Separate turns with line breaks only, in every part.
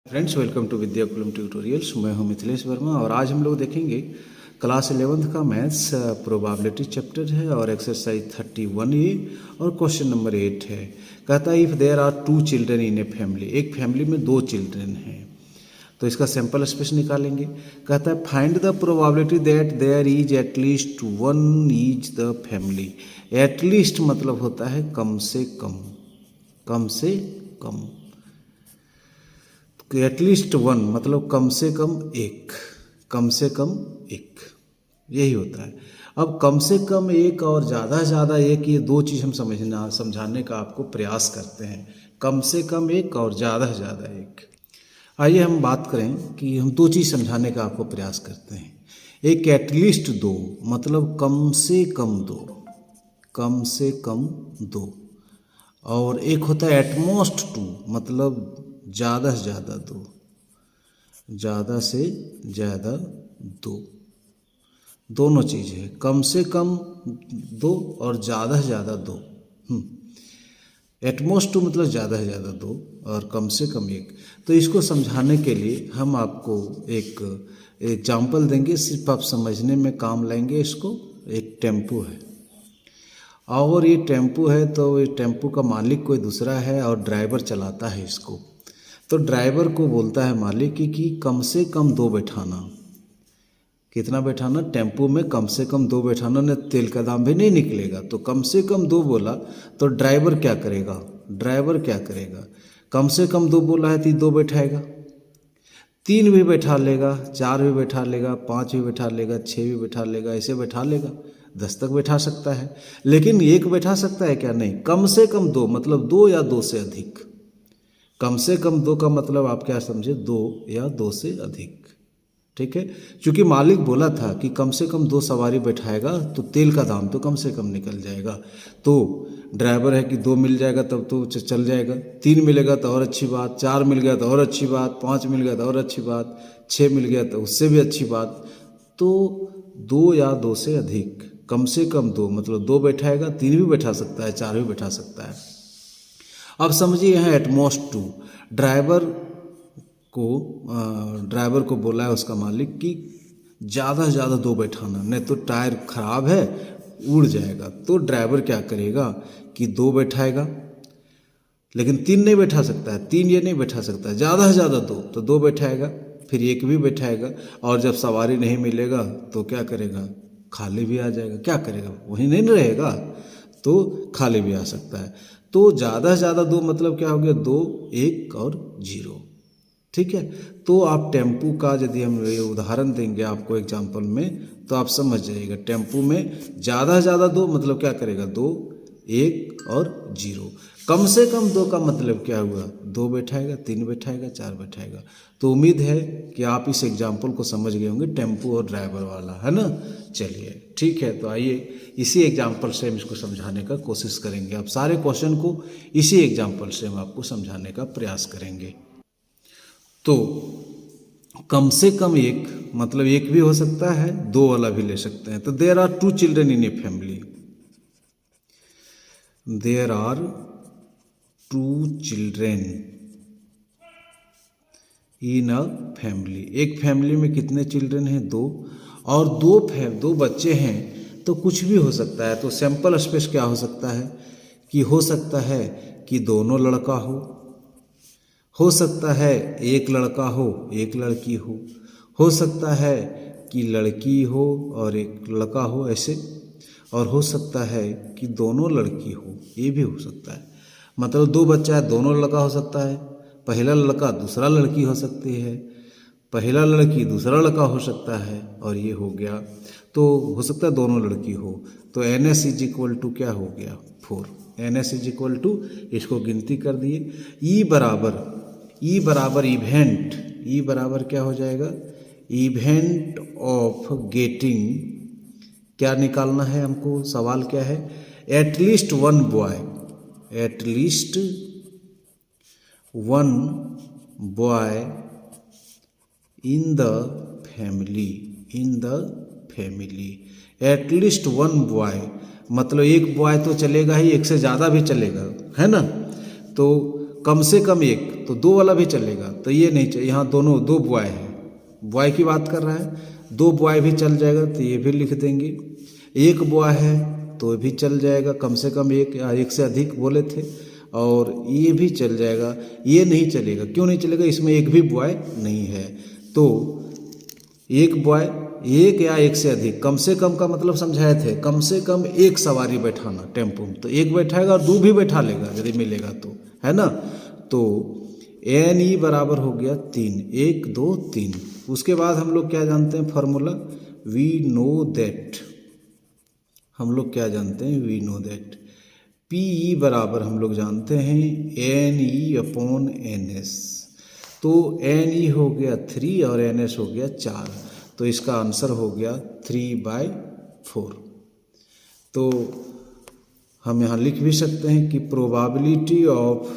Friends, welcome to Vidyakulam tutorials. मैं हूं मिथिलेश वर्मा और आज हम लोग देखेंगे क्लास 11th का मैथ्स प्रोबेबिलिटी चैप्टर है और एक्सरसाइज 31A और क्वेश्चन नंबर 8 है। कहता है if there are 2 children in a family, एक फैमिली में 2 चिल्ड्रन हैं तो इसका सैंपल स्पेस निकालेंगे। कहता है find the probability that there is at least one is the family. At least मतलब होता है कम से कम, कम से कम। एटलीस्ट वन मतलब कम से कम एक, कम से कम एक, यही होता है। अब कम से कम एक और ज़्यादा से ज़्यादा एक, ये दो चीज़ हम समझाने का आपको प्रयास करते हैं। कम से कम एक और ज़्यादा से ज़्यादा एक। आइए हम बात करें कि हम दो चीज़ समझाने का आपको प्रयास करते हैं। एक एटलीस्ट दो मतलब कम से कम दो, कम से कम दो, और एक होता है एटमोस्ट टू मतलब ज़्यादा से ज़्यादा दो, ज़्यादा से ज़्यादा दो। दोनों चीज़ है, कम से कम दो और ज़्यादा से ज़्यादा दो। एटमोस्ट टू मतलब ज़्यादा से ज़्यादा दो और कम से कम एक। तो इसको समझाने के लिए हम आपको एक एग्जाम्पल देंगे, सिर्फ आप समझने में काम लाएंगे इसको। एक टेम्पो है और ये टेम्पो है तो ये टेम्पो का मालिक कोई दूसरा है और ड्राइवर चलाता है इसको। तो ड्राइवर को बोलता है मालिक कि कम से कम 2 बैठाना। कितना बैठाना? टेम्पो में कम से कम 2 बैठाना, न तेल का दाम भी नहीं निकलेगा। तो कम से कम 2 बोला तो ड्राइवर क्या करेगा? ड्राइवर क्या करेगा? कम से कम 2 बोला है तो 2 बैठाएगा, 3 भी बैठा लेगा, 4 भी बैठा लेगा, 5 भी बैठा लेगा, 6 भी बैठा लेगा, ऐसे बैठा लेगा, 10 तक बैठा सकता है। लेकिन एक बैठा सकता है क्या? नहीं। कम से कम 2 मतलब 2 या 2 से अधिक। कम से कम 2 का मतलब आप क्या समझे? 2 या 2 से अधिक। ठीक है, क्योंकि मालिक बोला था कि कम से कम 2 सवारी बैठाएगा तो तेल का दाम तो कम से कम निकल जाएगा। तो ड्राइवर है कि 2 मिल जाएगा तब तो चल जाएगा, 3 मिलेगा तो और अच्छी बात, 4 मिल गया तो और अच्छी बात, 5 मिल गया तो और अच्छी बात, 6 मिल गया तो उससे भी अच्छी बात। तो 2 या 2 से अधिक, कम से कम 2 मतलब 2 बैठाएगा, 3 भी बैठा सकता है, 4 भी बैठा सकता है। अब समझिए यहाँ एटमोस्ट टू, ड्राइवर को बोला है उसका मालिक कि ज़्यादा से ज़्यादा 2 बैठाना, नहीं तो टायर खराब है उड़ जाएगा। तो ड्राइवर क्या करेगा कि 2 बैठाएगा, लेकिन 3 नहीं बैठा सकता है, 3 ये नहीं बैठा सकता है, ज़्यादा से ज़्यादा 2, तो 2 बैठाएगा, फिर एक भी बैठाएगा। और जब सवारी नहीं मिलेगा तो क्या करेगा? खाली भी आ जाएगा। क्या करेगा? वहीं नहीं रहेगा तो खाली भी आ सकता है। तो ज़्यादा से ज़्यादा 2 मतलब क्या हो गया? 2, 1 और 0। ठीक है, तो आप टेम्पू का यदि हम ये उदाहरण देंगे आपको एग्जाम्पल में तो आप समझ जाइएगा। टेम्पू में ज़्यादा से ज़्यादा 2 मतलब क्या करेगा? 2, 1 और 0। कम से कम 2 का मतलब क्या हुआ? 2 बैठाएगा, 3 बैठाएगा, 4 बैठाएगा। तो उम्मीद है कि आप इस एग्जाम्पल को समझ गए होंगे, टेम्पू और ड्राइवर वाला, है ना। चलिए ठीक है, तो आइए इसी एग्जाम्पल से हम इसको समझाने का कोशिश करेंगे। अब सारे क्वेश्चन को इसी एग्जाम्पल से हम आपको समझाने का प्रयास करेंगे। तो कम से कम एक मतलब एक भी हो सकता है, 2 वाला भी ले सकते हैं। तो there are 2 children in a family, there are 2 children in a family. एक फैमिली में कितने चिल्ड्रन हैं? 2, और 2 बच्चे हैं तो कुछ भी हो सकता है। तो सैंपल स्पेस क्या हो सकता है कि हो सकता है कि दोनों लड़का हो सकता है एक लड़का हो एक लड़की हो सकता है कि लड़की हो और एक लड़का हो ऐसे, और हो सकता है कि दोनों लड़की हो, ये भी हो सकता है। मतलब 2 बच्चा है, दोनों लड़का हो सकता है, पहला लड़का दूसरा लड़की हो सकती है, पहला लड़की दूसरा लड़का हो सकता है, और ये हो गया। तो हो सकता है दोनों लड़की हो। तो NS इज इक्वल टू क्या हो गया? 4। NS इज इक्वल टू, इसको गिनती कर दिए। ई बराबर इवेंट, ई बराबर क्या हो जाएगा? इवेंट ऑफ गेटिंग, क्या निकालना है हमको? सवाल क्या है? At least 1 boy, at least 1 boy in the family, at least 1 boy मतलब एक बॉय तो चलेगा ही, एक से ज़्यादा भी चलेगा, है ना। तो कम से कम एक, तो 2 वाला भी चलेगा, तो ये नहीं चाहिए। यहाँ दोनों 2 बॉय है, बॉय की बात कर रहा है, 2 बॉय भी चल जाएगा तो ये भी लिख देंगे। 1 बॉय है तो भी चल जाएगा, कम से कम 1 या 1 से अधिक बोले थे, और ये भी चल जाएगा। ये नहीं चलेगा, क्यों नहीं चलेगा, इसमें एक भी बॉय नहीं है। तो 1 बॉय, 1 या 1 से अधिक, कम से कम का मतलब समझाए थे, कम से कम 1 सवारी बैठाना टेम्पो में, तो 1 बैठाएगा और 2 भी बैठा लेगा यदि मिलेगा तो, है ना। तो NE बराबर हो गया 3, 1 2 3। उसके बाद हम लोग क्या जानते हैं फॉर्मूला, वी नो दैट, हम लोग क्या जानते हैं, वी नो दैट PE बराबर हम लोग जानते हैं NE/NS। तो NE हो गया 3 और NS हो गया 4, तो इसका आंसर हो गया 3/4। तो हम यहाँ लिख भी सकते हैं कि probability of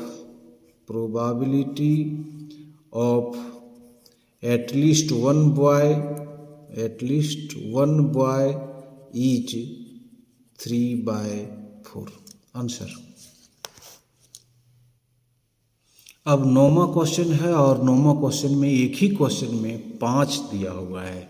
at least one boy is 3/4 answer. अब 9वां क्वेश्चन है, और 9वां क्वेश्चन में एक ही क्वेश्चन में 5 दिया हुआ है।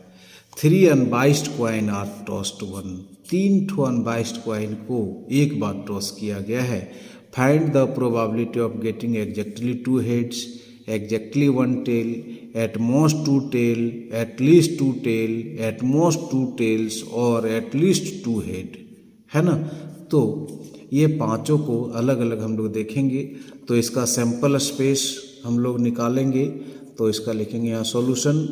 3 unbiased coin are tossed one, 3 ठो अनबाइस्ड कॉइन को एक बार टॉस किया गया है। Find the probability of getting exactly 2 heads, exactly 1 tail, at most 2 tail, at least 2 tail, at most 2 tails और एट लीस्ट 2 हेड, है ना। तो ये पांचों को अलग अलग हम लोग देखेंगे। तो इसका सैंपल स्पेस हम लोग निकालेंगे, तो इसका लिखेंगे यहाँ सॉल्यूशन।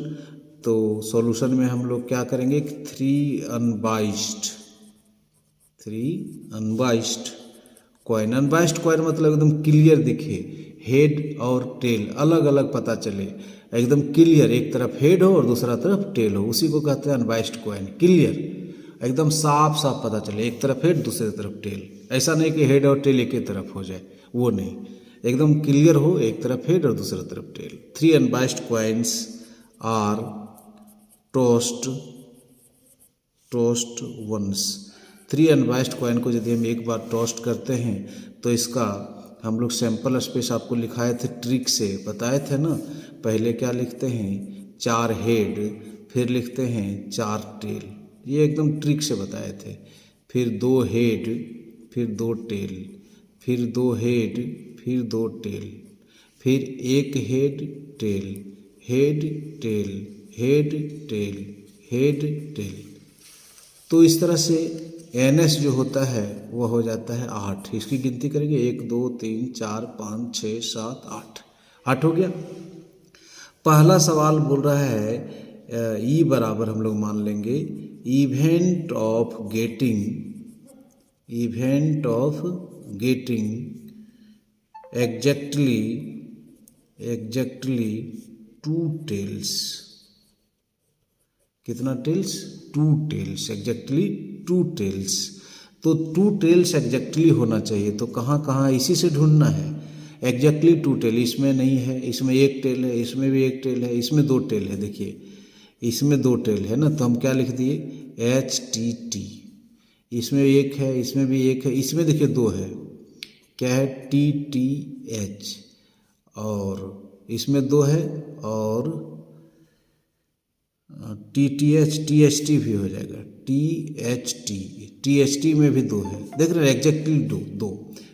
तो सॉल्यूशन में हम लोग क्या करेंगे, 3 अनबाइस्ड कॉइन, अनबाइस्ड कॉइन मतलब एकदम क्लियर दिखे, हेड और टेल अलग अलग पता चले, एकदम क्लियर, एक तरफ हेड हो और दूसरा तरफ टेल हो, उसी को कहते हैं अनबाइस्ड कॉइन। क्लियर, एकदम साफ साफ पता चले, एक तरफ हेड दूसरी तरफ टेल, ऐसा नहीं कि हेड और टेल एक ही तरफ हो जाए, वो नहीं, एकदम क्लियर हो, एक तरफ हेड और दूसरी तरफ tail. 3 unbiased coins are tossed once. 3 unbiased coin को यदि हम एक बार टॉस्ट करते हैं तो इसका हम लोग सैंपल स्पेस आपको लिखाए थे, ट्रिक से बताए थे ना। पहले क्या लिखते हैं, 4 हेड, फिर लिखते हैं 4 टेल, ये एकदम ट्रिक से बताए थे। फिर 2 हेड, फिर 2 टेल, फिर 2 हेड, फिर 2 टेल, फिर 1 head tail, head tail, head tail, head tail. तो इस तरह से NS जो होता है वह हो जाता है 8। इसकी गिनती करेंगे, 1 2 3 4 5 6 7 8 हो गया। पहला सवाल बोल रहा है E बराबर हम लोग मान लेंगे event of getting exactly 2 tails. कितना टेल्स, 2 टेल्स, एग्जैक्टली 2 टेल्स। तो 2 टेल्स एग्जैक्टली होना चाहिए, तो कहाँ कहाँ इसी से ढूंढना है। एग्जैक्टली 2 टेल इसमें नहीं है, इसमें 1 टेल है, इसमें भी 1 टेल है, इसमें 2 टेल है, देखिए इसमें 2 टेल है ना, तो हम क्या लिख दिए HTT। इसमें 1 है, इसमें भी 1 है, इसमें देखिए 2 है, क्या है TTH, और इसमें 2 है, और TTH THT भी हो जाएगा, THT में भी 2 है, देख रहे हैं एग्जैक्टली 2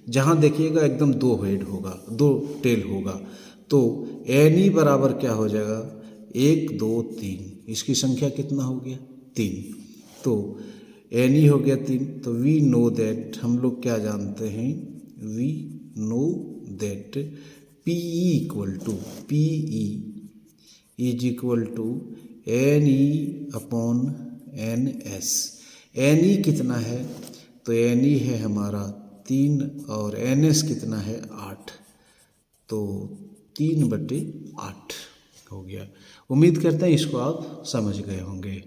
जहाँ देखिएगा एकदम 2 हेड होगा, 2 टेल होगा। तो NE बराबर क्या हो जाएगा, 1 2 3, इसकी संख्या कितना हो गया 3, तो NE हो गया 3। तो वी नो दैट, हम लोग क्या जानते हैं, we know that PE is equal to NE/NS। NE कितना है, तो NE है हमारा 3 और NS कितना है 8, तो 3/8 हो गया। उम्मीद करते हैं इसको आप समझ गए होंगे।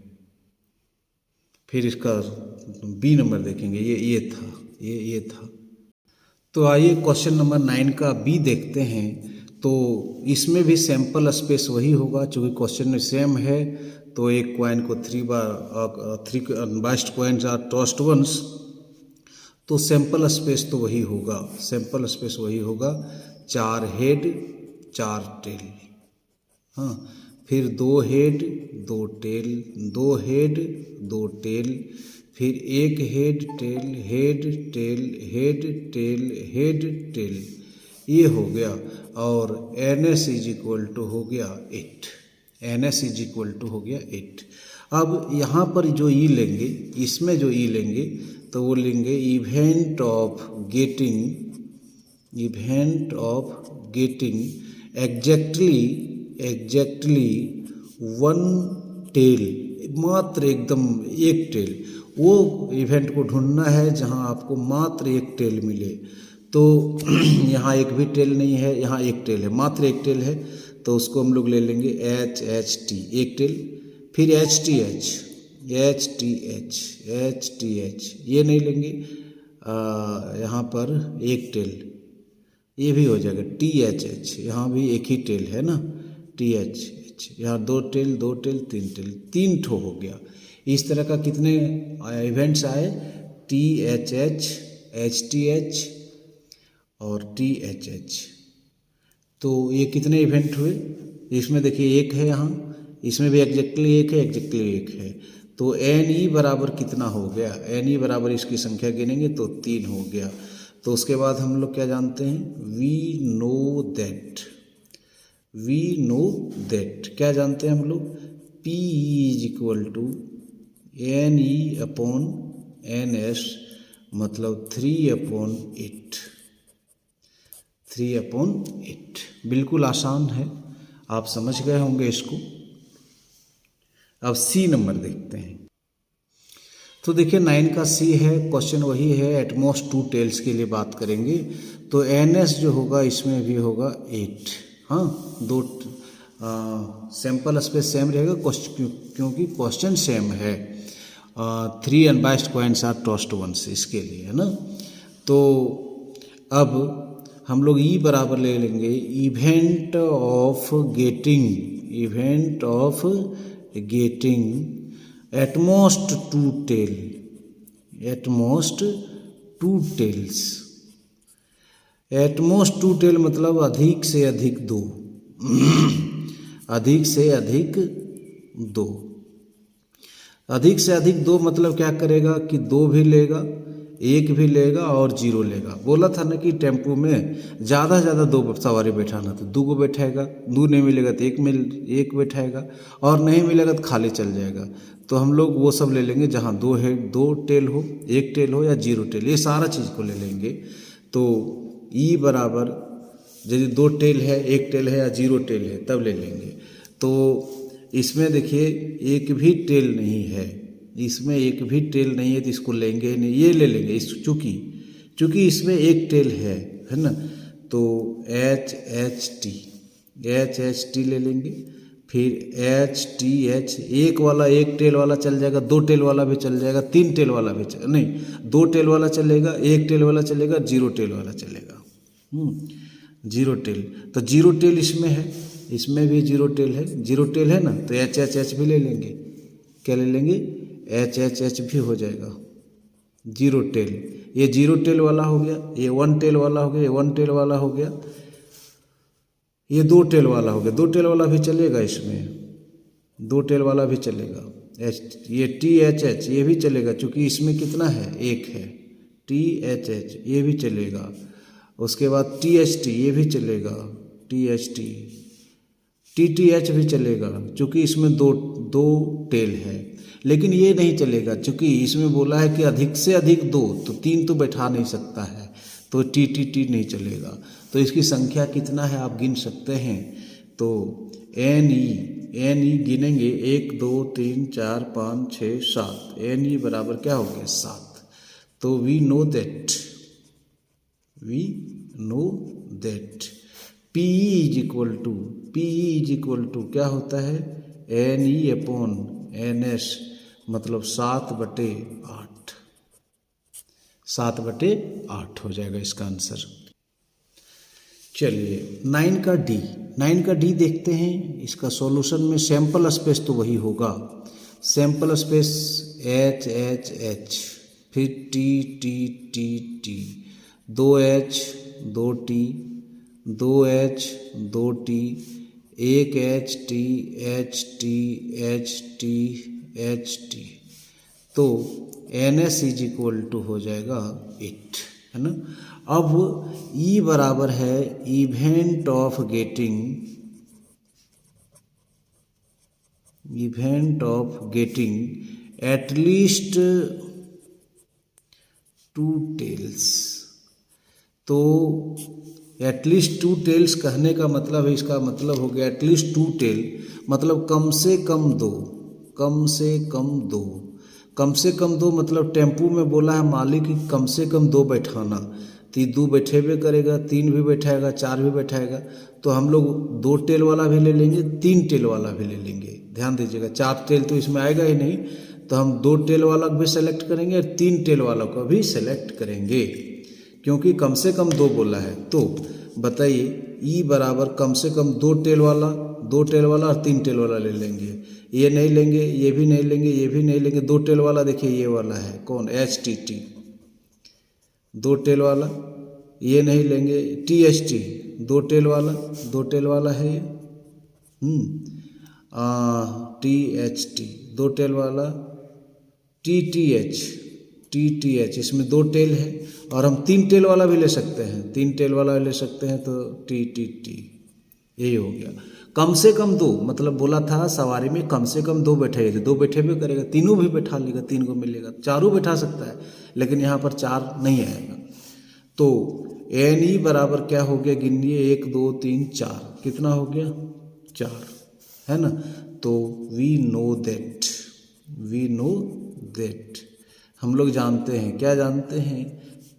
फिर इसका B नंबर देखेंगे, ये था। तो आइए क्वेश्चन नंबर 9 का B देखते हैं। तो इसमें भी सैंपल स्पेस वही होगा, चूँकि क्वेश्चन में सेम है। तो एक कॉइन को 3 unbiased coins are tossed once, तो सैंपल स्पेस तो वही होगा, 4 हेड 4 टेल, हाँ, फिर 2 हेड 2 टेल, 2 हेड 2 टेल, फिर 1 head tail head tail head tail head tail, ये हो गया। और NS इज इक्वल टू हो गया 8, NS इज इक्वल टू हो गया 8। अब यहाँ पर जो ई लेंगे, इसमें जो ई लेंगे तो वो लेंगे event of getting exactly 1 tail, मात्र एकदम 1 टेल। वो इवेंट को ढूंढना है जहाँ आपको मात्र 1 टेल मिले। तो यहाँ एक भी टेल नहीं है, यहाँ 1 टेल है, मात्र 1 टेल है, तो उसको हम लोग ले लेंगे HHT 1 टेल, फिर HTH ये नहीं लेंगे, यहाँ पर 1 टेल, ये भी हो जाएगा THH, यहाँ भी 1 ही टेल है ना, THH, यहाँ 2 टेल 2 टेल 3 टेल, 3 ठो हो गया। इस तरह का कितने इवेंट्स आए, THH HTH और THH। तो ये कितने इवेंट हुए, इसमें देखिए 1 है, यहाँ इसमें भी एग्जैक्टली 1 है, एग्जैक्टली 1 है। तो NE बराबर कितना हो गया, NE बराबर इसकी संख्या गिनेंगे तो 3 हो गया। तो उसके बाद हम लोग क्या जानते हैं, वी नो दैट क्या जानते हैं हम लोग, P is equal to NE upon NS, मतलब 3/8, बिल्कुल आसान है, आप समझ गए होंगे इसको। अब C नंबर देखते हैं। तो देखिए 9 का C है, क्वेश्चन वही है, एटमोस्ट 2 टेल्स के लिए बात करेंगे। तो NS जो होगा इसमें भी होगा 8, हाँ, 2 सैंपल स्पेस सेम रहेगा, क्योंकि क्वेश्चन सेम है। 3 unbiased coins are tossed once, इसके लिए है ना। तो अब हम लोग ई बराबर ले लेंगे event of getting at most 2 tails. At most 2 tail मतलब अधिक से अधिक 2 अधिक से अधिक 2 मतलब क्या करेगा कि 2 भी लेगा, 1 भी लेगा और 0 लेगा। बोला था ना कि टेम्पो में ज़्यादा से ज़्यादा 2 सवारी बैठाना, तो 2 को बैठाएगा, 2 नहीं मिलेगा तो 1 बैठाएगा, और नहीं मिलेगा तो खाली चल जाएगा। तो हम लोग वो सब ले लेंगे जहाँ 2 है, 2 टेल हो, 1 टेल हो या 0 टेल, ये सारा चीज़ को ले लेंगे। तो ई बराबर यदि 2 टेल है, 1 टेल है या 0 टेल है तब ले लेंगे। तो इसमें देखिए 1 भी टेल नहीं है, इसमें 1 भी टेल नहीं है, तो इसको लेंगे ही नहीं, ये ले लेंगे इस, चूँकि इसमें 1 टेल है ना। तो HHT ले लेंगे, फिर HTH, 1 वाला 1 टेल वाला चल जाएगा, 2 टेल वाला भी चल जाएगा, 3 टेल वाला भी नहीं, 2 टेल वाला चलेगा, 1 टेल वाला चलेगा, 0 टेल वाला चलेगा। 0 टेल, तो 0 टेल इसमें है, इसमें भी 0 टेल है, 0 टेल है ना, तो HHH भी ले लेंगे। क्या ले लेंगे, HHH भी हो जाएगा 0 टेल। ये 0 टेल वाला हो गया, ये 1 टेल वाला हो गया, ये 1 टेल वाला हो गया, ये 2 टेल वाला हो गया, 2 टेल वाला भी चलेगा, इसमें 2 टेल वाला भी चलेगा। ये THH ये भी चलेगा, क्योंकि इसमें कितना है, 1 है। THH ये भी चलेगा। उसके बाद THT ये भी चलेगा, TTH भी चलेगा, क्योंकि इसमें दो टेल है। लेकिन ये नहीं चलेगा, क्योंकि इसमें बोला है कि अधिक से अधिक 2, तो 3 तो बैठा नहीं सकता है, तो TTT नहीं चलेगा। तो इसकी संख्या कितना है आप गिन सकते हैं। तो NE गिनेंगे 1 2 3 4 5 6 7, NE बराबर क्या हो गया, 7। तो we know that PE is equal to क्या होता है, NE अपॉन NS, मतलब 7/8, 7/8 हो जाएगा इसका आंसर। चलिए 9 का डी देखते हैं। इसका सॉल्यूशन में सैंपल स्पेस तो वही होगा, सैंपल स्पेस HHH, फिर T 2H 2T 2H 2T, एक HT HT HT HT, तो NS इज इक्वल टू हो जाएगा 8, है ना। अब E बराबर है event of getting at least 2 tails. तो एटलीस्ट 2 टेल्स कहने का मतलब है, इसका मतलब हो गया एटलीस्ट 2 टेल मतलब कम से कम 2, कम से कम 2, कम से कम 2 मतलब टेम्पू में बोला है मालिक कि कम से कम 2 बैठाना, तो 2 बैठेबे करेगा, 3 भी बैठाएगा, 4 भी बैठाएगा, तो हम लोग 2 टेल वाला भी ले लेंगे, 3 टेल वाला भी ले लेंगे। ध्यान दीजिएगा 4 टेल तो इसमें आएगा ही नहीं, तो हम 2 टेल वाला भी सेलेक्ट करेंगे और 3 टेल वाला को भी सेलेक्ट करेंगे, क्योंकि कम से कम 2 बोला है। तो बताइए ई बराबर कम से कम 2 टेल वाला, 2 टेल वाला और 3 टेल वाला ले लेंगे, ये नहीं लेंगे, ये भी नहीं लेंगे, ये भी नहीं लेंगे। 2 टेल वाला देखिए ये वाला है कौन, HTT, 2 टेल वाला, ये नहीं लेंगे। THT 2 टेल वाला, 2 टेल वाला है ये। THT 2 टेल वाला। TTH इसमें 2 टेल है, और हम 3 टेल वाला भी ले सकते हैं, 3 टेल वाला ले सकते हैं, तो TTT यही हो गया। कम से कम 2 मतलब बोला था सवारी में कम से कम 2 बैठेगा, 2 बैठे भी करेगा, तीनों भी बैठा लेगा, 3 को मिलेगा, 4 बैठा सकता है, लेकिन यहाँ पर 4 नहीं आएगा। तो NE बराबर क्या हो गया, गिनिए 1 2 3 4, कितना हो गया 4, है ना। तो वी नो दैट हम लोग जानते हैं, क्या जानते हैं,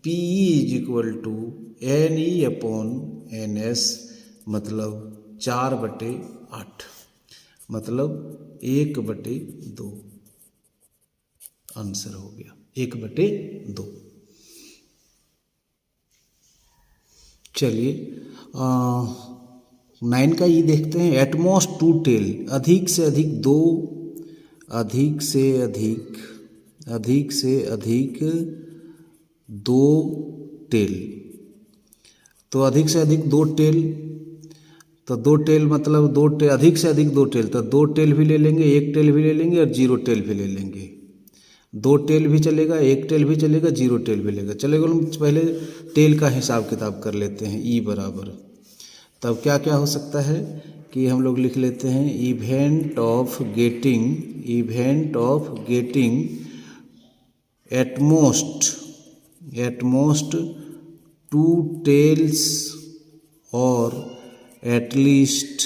PE is equal to NE upon NS, मतलब 4/8, मतलब 1/2, आंसर हो गया 1/2। चलिए 9 का ये देखते हैं, एटमोस्ट 2 टेल, अधिक से अधिक 2 टेल, तो अधिक से अधिक 2 टेल, तो 2 टेल मतलब 2 टेल, अधिक से अधिक 2 टेल, तो 2 टेल भी ले लेंगे, 1 टेल भी ले लेंगे और 0 टेल भी ले लेंगे। 2 टेल भी चलेगा, 1 टेल भी चलेगा, 0 टेल भी लेगा चलेगा। हम पहले टेल का हिसाब किताब कर लेते हैं। E बराबर तब क्या क्या हो सकता है कि हम लोग लिख लेते हैं event of getting at most 2 tails और एटलीस्ट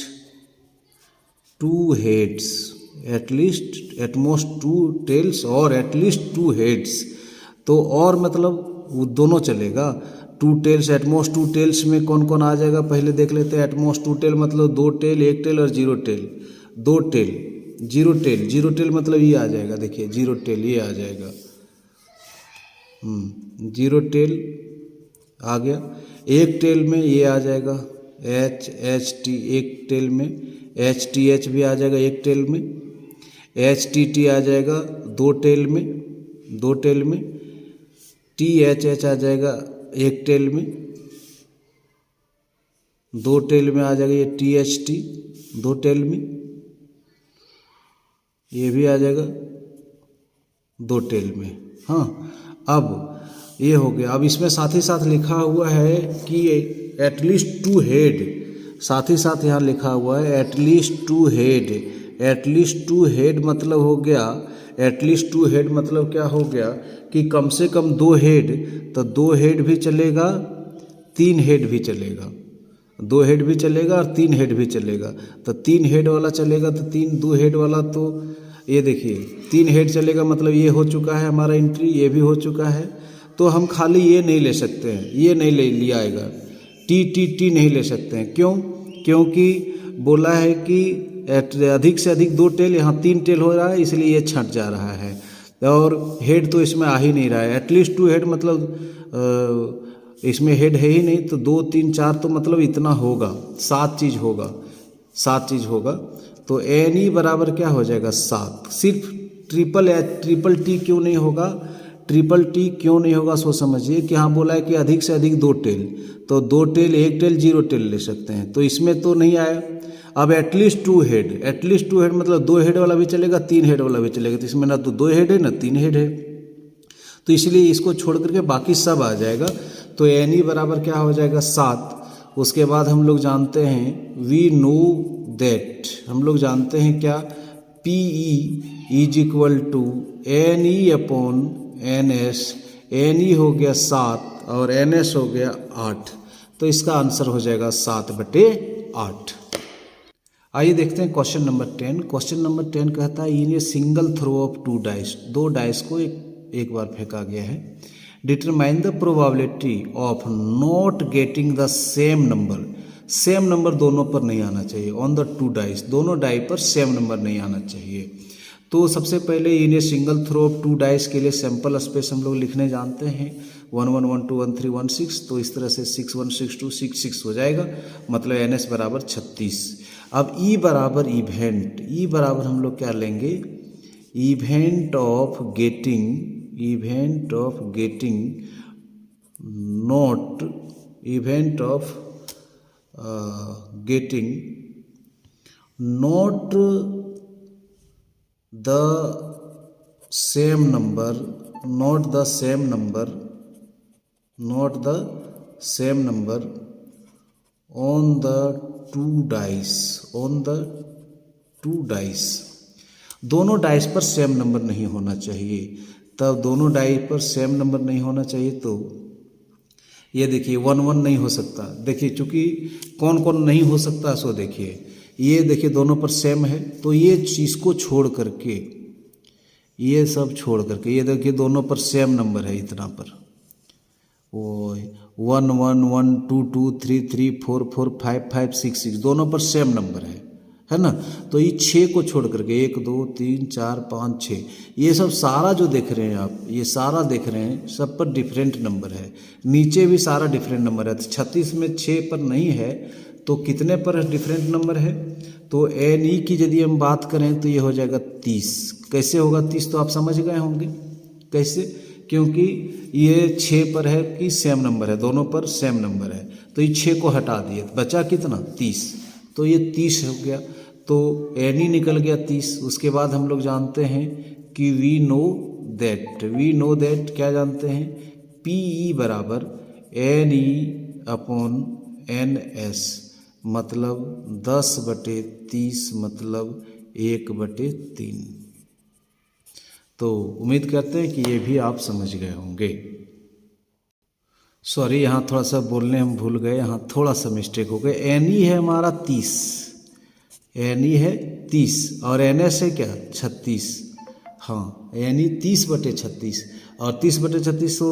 2 हेड्स, एटमोस्ट 2 टेल्स और एटलीस्ट 2 हेड्स। तो और मतलब वो दोनों चलेगा, 2 टेल्स, एटमोस्ट 2 टेल्स में कौन कौन आ जाएगा पहले देख लेते हैं। एटमोस्ट 2 टेल मतलब 2 टेल, 1 टेल और 0 टेल, 2 टेल 0 टेल मतलब ये आ जाएगा, देखिए 0 टेल ये आ जाएगा, 0 टेल आ गया। 1 टेल में ये आ जाएगा HT, 1 टेल में HTH भी आ जाएगा 1 टेल में, HTT आ जाएगा 2 टेल में, 2 टेल में, THH आ जाएगा 1 टेल में, 2 टेल में आ जाएगा ये THT 2 टेल में, ये भी आ जाएगा 2 टेल में। हाँ, अब ये हो गया। अब इसमें साथ ही साथ लिखा हुआ है कि एटलीस्ट 2 हेड, साथ ही साथ यहाँ लिखा हुआ है एटलीस्ट 2 हेड। एटलीस्ट 2 हेड मतलब हो गया, एटलीस्ट 2 हेड मतलब क्या हो गया कि कम से कम 2 हेड, तो 2 हेड भी चलेगा, 3 हेड भी चलेगा, 2 हेड भी चलेगा और 3 हेड भी चलेगा। तो 3 हेड वाला चलेगा, तो 2 हेड वाला, तो ये देखिए 3 हेड चलेगा मतलब ये हो चुका है हमारा एंट्री, ये भी हो चुका है। तो हम खाली ये नहीं ले सकते हैं, ये नहीं ले लिया आएगा, TTT नहीं ले सकते हैं। क्यों? क्योंकि बोला है कि अधिक से अधिक 2 टेल, यहाँ 3 टेल हो रहा है, इसलिए ये छट जा रहा है, और हेड तो इसमें आ ही नहीं रहा है। एटलीस्ट 2 हेड मतलब इसमें हेड है ही नहीं, तो 2 3 4 तो मतलब इतना होगा, 7 चीज़ होगा, 7 चीज़ होगा। तो NE बराबर क्या हो जाएगा 7। सिर्फ ट्रिपल T क्यों नहीं होगा? ट्रिपल टी क्यों नहीं होगा सो समझिए कि हाँ बोला है कि अधिक से अधिक 2 टेल, तो 2 टेल, 1 टेल, 0 टेल ले सकते हैं, तो इसमें तो नहीं आया। अब एटलीस्ट 2 हेड, एटलीस्ट 2 हेड मतलब 2 हेड वाला भी चलेगा, 3 हेड वाला भी चलेगा, तो इसमें ना तो 2 हेड है ना 3 हेड है, तो इसलिए इसको छोड़ करके बाकी सब आ जाएगा। तो एन ई बराबर क्या हो जाएगा 7। उसके बाद हम लोग जानते हैं वी नो दैट, हम लोग जानते हैं क्या, P E is equal to N E upon N S. N E हो गया 7 और एन एस हो गया 8, तो इसका आंसर हो जाएगा 7/8। आइए देखते हैं क्वेश्चन नंबर 10। क्वेश्चन नंबर 10 कहता है in a single throw of 2 dice, 2 dice को एक बार फेंका गया है। Determine the probability of not getting the same number, same number दोनों पर नहीं आना चाहिए, ऑन द 2 डाइस, दोनों डाई पर सेम नंबर नहीं आना चाहिए। तो सबसे पहले in a single throw of 2 dice के लिए सैंपल स्पेस हम लोग लिखने जानते हैं 1 1 1 2 1 3 1 6, तो इस तरह से 6 1 6 2 6 6 हो जाएगा, मतलब एन एस बराबर 36। अब ई बराबर इवेंट, ई बराबर हम लोग क्या लेंगे, event of getting, event of getting not, event of getting not the same number, not the same number, not the same number on the 2 dice, on the 2 dice, दोनों dice पर सेम नंबर नहीं होना चाहिए। तब दोनों dice पर same number नहीं होना चाहिए, तो ये देखिए 1 1 नहीं हो सकता, देखिए चूंकि कौन कौन नहीं हो सकता सो देखिए, ये देखिए दोनों पर सेम है, तो ये चीज़ को छोड़ करके, ये सब छोड़ करके, ये देखिए दोनों पर सेम नंबर है इतना पर, वो 1 1 1 2 2 3 3 4 4 5 5 6 6 दोनों पर सेम नंबर है ना। तो ये 6 को छोड़ करके 1 2 3 4 5 6, ये सब सारा जो देख रहे हैं आप, ये सारा देख रहे हैं, सब पर डिफरेंट नंबर है, नीचे भी सारा डिफरेंट नंबर है। तो 36 में 6 पर नहीं है, तो कितने पर डिफरेंट नंबर है, तो एन ई की यदि हम बात करें तो ये हो जाएगा 30। कैसे होगा 30, तो आप समझ गए होंगे कैसे, क्योंकि ये 6 पर है कि सेम नंबर है, दोनों पर सेम नंबर है, तो ये 6 को हटा दिए, बचा कितना 30, तो ये 30 हो गया, तो एन ई निकल गया 30। उसके बाद हम लोग जानते हैं कि we know that, we know that क्या जानते हैं, पी ई बराबर N E upon N S, मतलब 10/30 मतलब 1/3। तो उम्मीद करते हैं कि ये भी आप समझ गए होंगे। सॉरी, यहाँ थोड़ा सा बोलने हम भूल गए, यहाँ थोड़ा सा मिस्टेक हो गया। एन ई है हमारा 30, एन ई है 30 और एन एस है क्या 36, हाँ एन ई 30/36 और 30/36 तो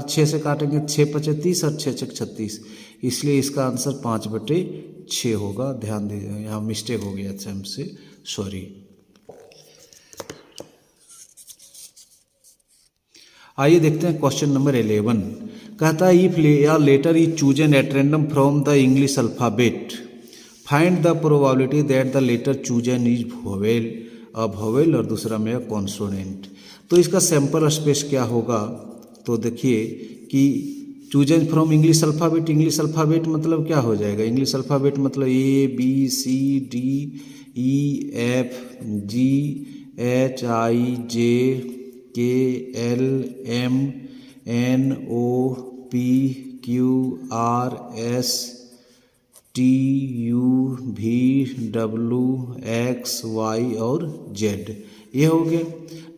6 से काटेंगे, 6 × 30 और 6 × 36, इसलिए इसका आंसर 5/6 होगा। ध्यान दीजिए, यहाँ मिस्टेक हो गया था हमसे, सॉरी। आइए देखते हैं क्वेश्चन नंबर 11। कहता है इफ या letter is chosen at random from the English alphabet, find the probability that the letter chosen is vowel, vowel और दूसरा में कॉन्सोनेंट। तो इसका सैंपल स्पेस क्या होगा, तो देखिए कि chosen from English alphabet, English alphabet मतलब क्या हो जाएगा, इंग्लिश अल्फ़ाबेट मतलब ABCD EF G H I J K L M N O P Q R S T U V W X Y और Z, ये हो गया।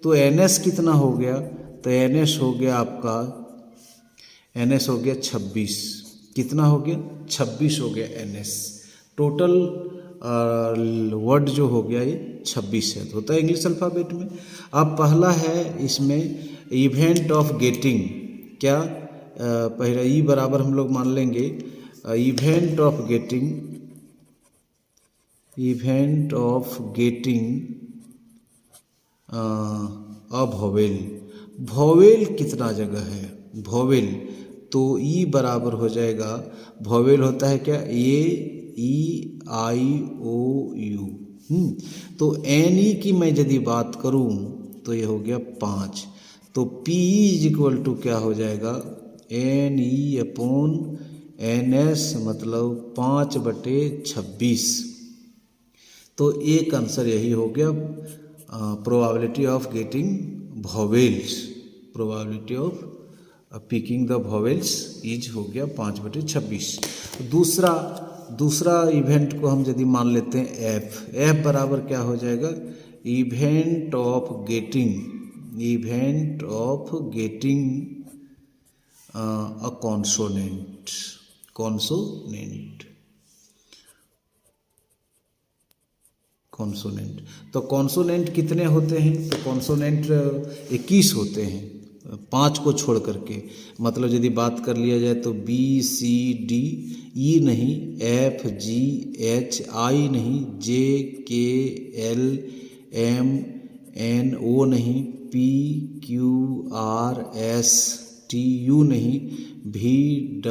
तो NS कितना हो गया, तो NS हो गया आपका, NS हो गया 26, कितना हो गया 26 हो गया NS, टोटल वर्ड जो हो गया ये 26 है, तो होता है इंग्लिश अल्फ़ाबेट में। अब पहला है इसमें इवेंट ऑफ गेटिंग, क्या पहला ई बराबर हम लोग मान लेंगे event of getting, event of getting a vowel, vowel कितना जगह है वोवेल, तो ई बराबर हो जाएगा, वोवेल होता है क्या AEIOU, तो NE की मैं यदि बात करूं तो ये हो गया 5, तो पी इज इक्वल टू क्या हो जाएगा, NE/NS मतलब 5/26। तो एक आंसर यही हो गया, probability of getting vowels, probability of picking the vowels is हो गया 5/26। दूसरा इवेंट को हम यदि मान लेते हैं एफ बराबर क्या हो जाएगा, event of getting a consonant. तो कॉन्सोनेंट कितने होते हैं, तो कॉन्सोनेंट 21 होते हैं, 5 को छोड़ करके। मतलब यदि बात कर लिया जाए तो BCD, E नहीं, FGH, I नहीं, JKLMNO नहीं, PQRSTU नहीं, VWXYZ।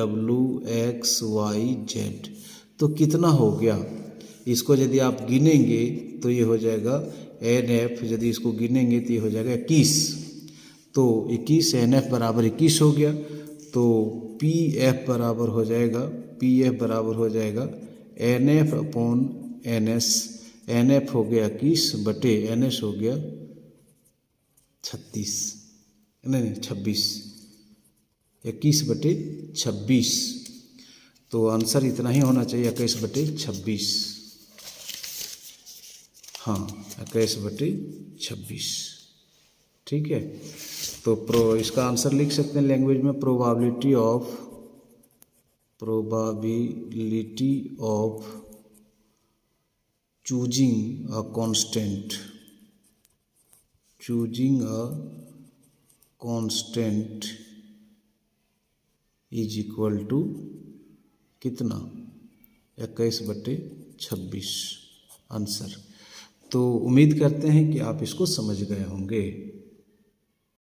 तो कितना हो गया, इसको यदि आप गिनेंगे तो ये हो जाएगा NF, यदि इसको गिनेंगे तो ये हो जाएगा 21। तो 21 NF बराबर 21 हो गया। तो PF बराबर हो जाएगा NF/NS। NF हो गया 21 बटे NS हो गया 36, नहीं 26, 21/26। तो आंसर इतना ही होना चाहिए, 21/26। हाँ, 21/26, ठीक है। तो इसका आंसर लिख सकते हैं लैंग्वेज में, probability of choosing a consonant is equal to कितना, 21/26 आंसर। तो उम्मीद करते हैं कि आप इसको समझ गए होंगे।